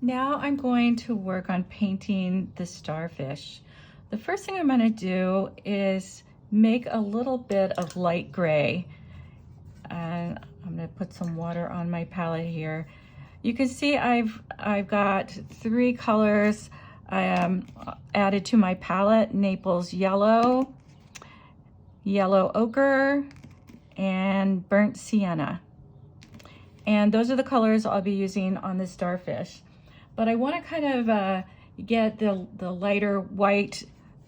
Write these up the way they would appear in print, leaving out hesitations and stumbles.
Now I'm going to work on painting the starfish. The first thing I'm going to do is make a little bit of light gray. And I'm going to put some water on my palette here. You can see I've got 3 colors added to my palette: Naples yellow, yellow ochre, and burnt sienna. And those are the colors I'll be using on the starfish. But I want to kind of get the lighter white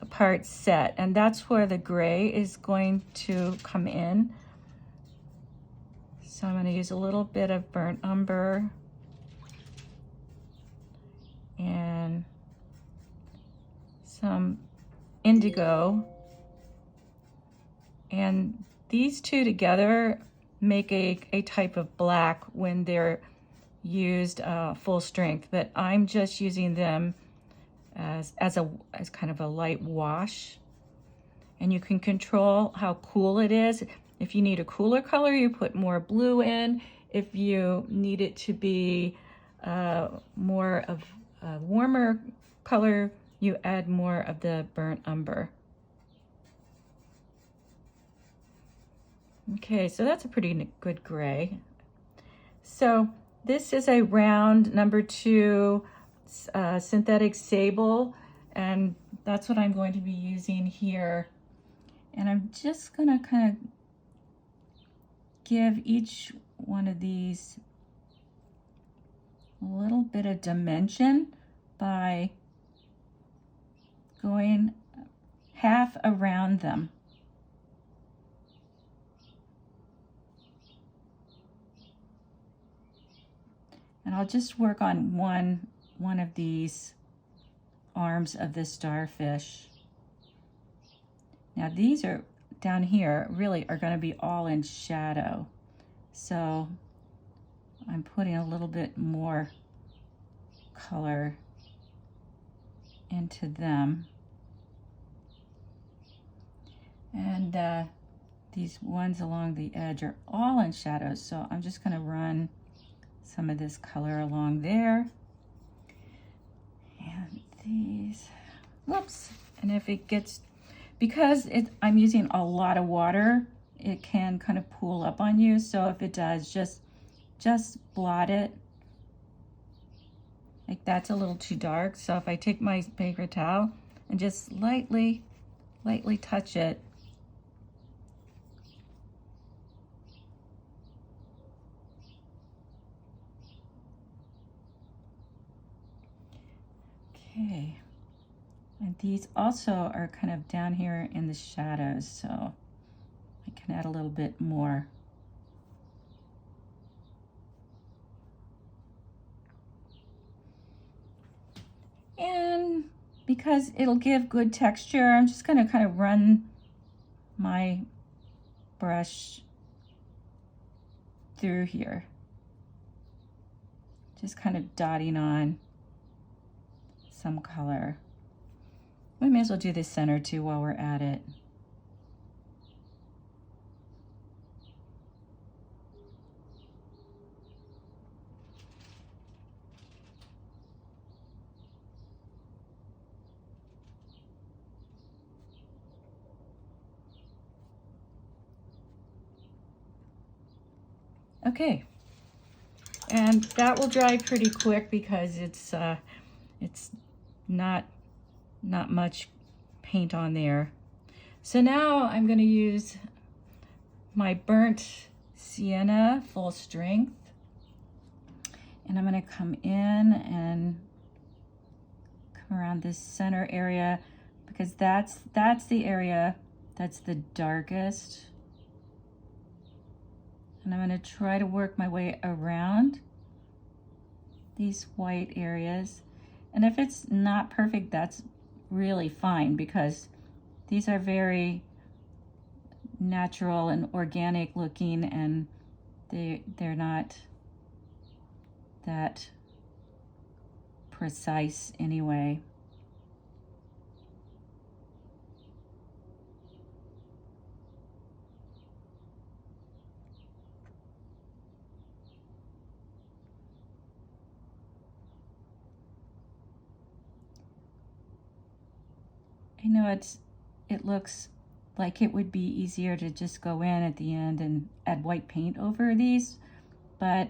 part set, and that's where the gray is going to come in. So I'm going to use a little bit of burnt umber and some indigo. And these two together make a type of black when they're used full strength, but I'm just using them as kind of a light wash. And you can control how cool it is. If you need a cooler color, you put more blue in. If you need it to be more of a warmer color, you add more of the burnt umber. Okay, so that's a pretty good gray. So this is a round number 2 synthetic sable, and that's what I'm going to be using here. And I'm just gonna kind of give each one of these a little bit of dimension by going half around them. And I'll just work on one of these arms of the starfish. Now these are down here really are going to be all in shadow. So I'm putting a little bit more color into them. And these ones along the edge are all in shadows. So I'm just going to run some of this color along there. And these, whoops. And if it gets, because I'm using a lot of water, it can kind of pool up on you. So if it does, just blot it. Like that's a little too dark. So if I take my paper towel and just lightly touch it, okay. And these also are kind of down here in the shadows, so I can add a little bit more. And because it'll give good texture, I'm just going to kind of run my brush through here. Just kind of dotting on some color. We may as well do the center too while we're at it. Okay, and that will dry pretty quick because it's not much paint on there. So now I'm going to use my burnt sienna full strength, and I'm going to come in and come around this center area because that's the area that's the darkest. And I'm going to try to work my way around these white areas. And if it's not perfect, that's really fine because these are very natural and organic looking, and they're not that precise anyway. I know it looks like it would be easier to just go in at the end and add white paint over these, but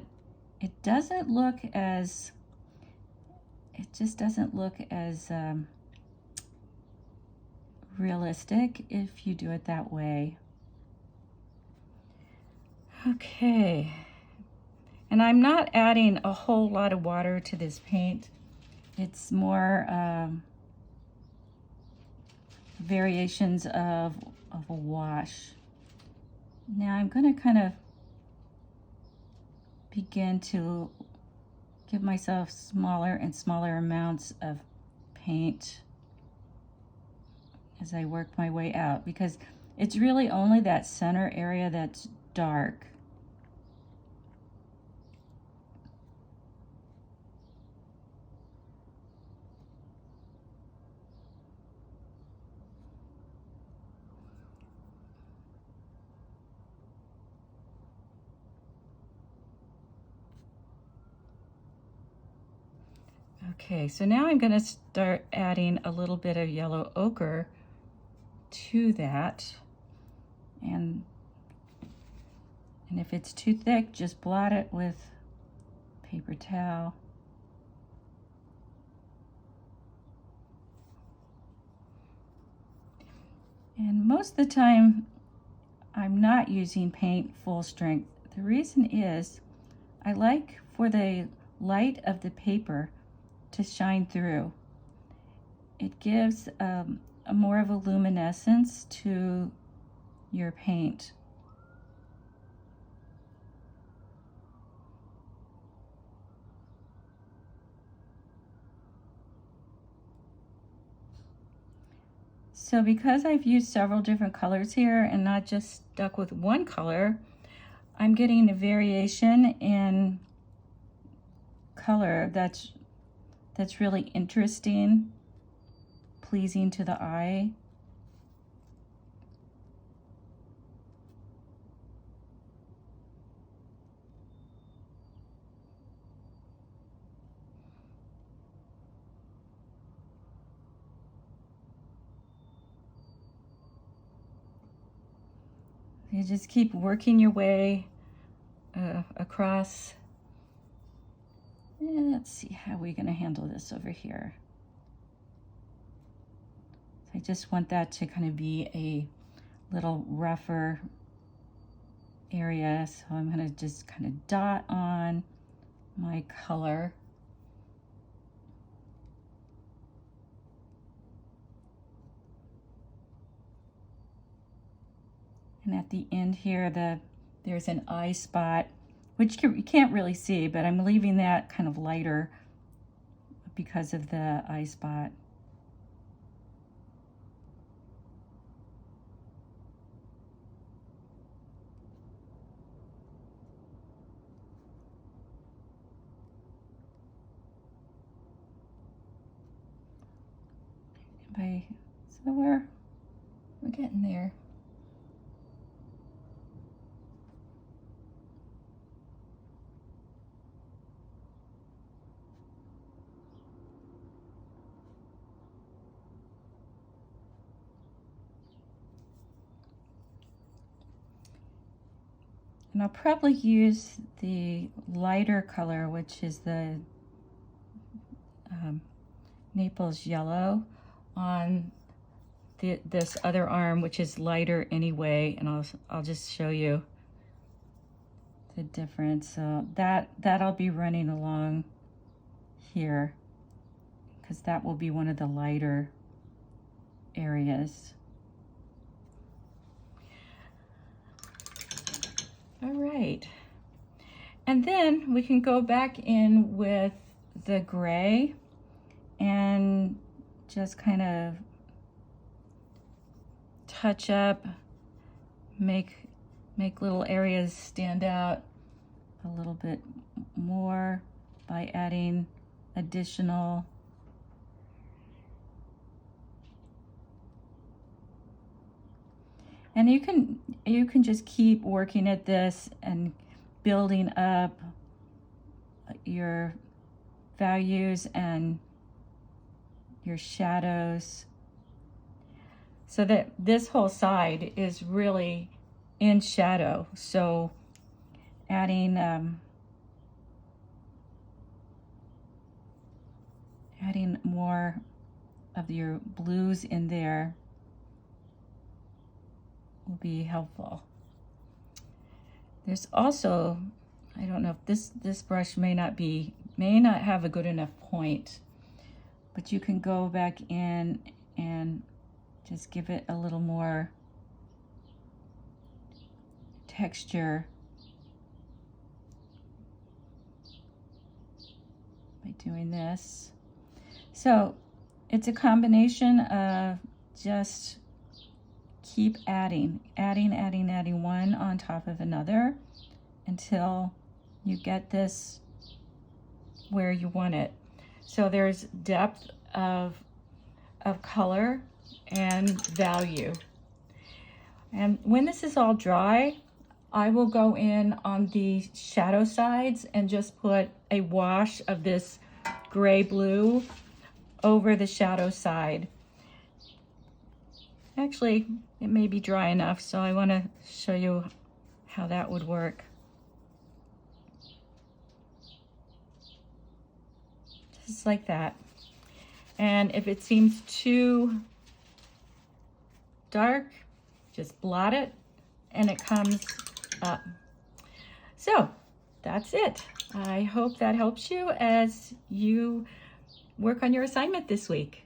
it doesn't look as, it just doesn't look as realistic if you do it that way. Okay, and I'm not adding a whole lot of water to this paint. It's more variations of a wash. Now I'm going to kind of begin to give myself smaller and smaller amounts of paint as I work my way out, because it's really only that center area that's dark. Okay, so now I'm going to start adding a little bit of yellow ochre to that. And if it's too thick, just blot it with paper towel. And most of the time, I'm not using paint full strength. The reason is I like for the light of the paper to shine through. It gives a more of a luminescence to your paint. So because I've used several different colors here and not just stuck with one color, I'm getting a variation in color that's really interesting, pleasing to the eye. You just keep working your way across. And let's see how we're going to handle this over here. So I just want that to kind of be a little rougher area. So I'm going to just kind of dot on my color. And at the end here, there's an eye spot, which you can't really see, but I'm leaving that kind of lighter because of the eye spot. So we're getting there. And I'll probably use the lighter color, which is the Naples yellow, on this other arm, which is lighter anyway, and I'll just show you the difference. So that I'll be running along here, because that will be one of the lighter areas. All right, and then we can go back in with the gray and just kind of touch up, make little areas stand out a little bit more by adding additional and you can just keep working at this and building up your values and your shadows. so that this whole side is really in shadow. So adding more of your blues in there will be helpful. There's also, I don't know if this brush may not have a good enough point, but you can go back in and just give it a little more texture by doing this. So it's a combination of just keep adding one on top of another until you get this where you want it. So there's depth of color and value. And when this is all dry, I will go in on the shadow sides and just put a wash of this gray blue over the shadow side. Actually, it may be dry enough, so I want to show you how that would work. Just like that. And if it seems too dark, just blot it and it comes up. So that's it. I hope that helps you as you work on your assignment this week.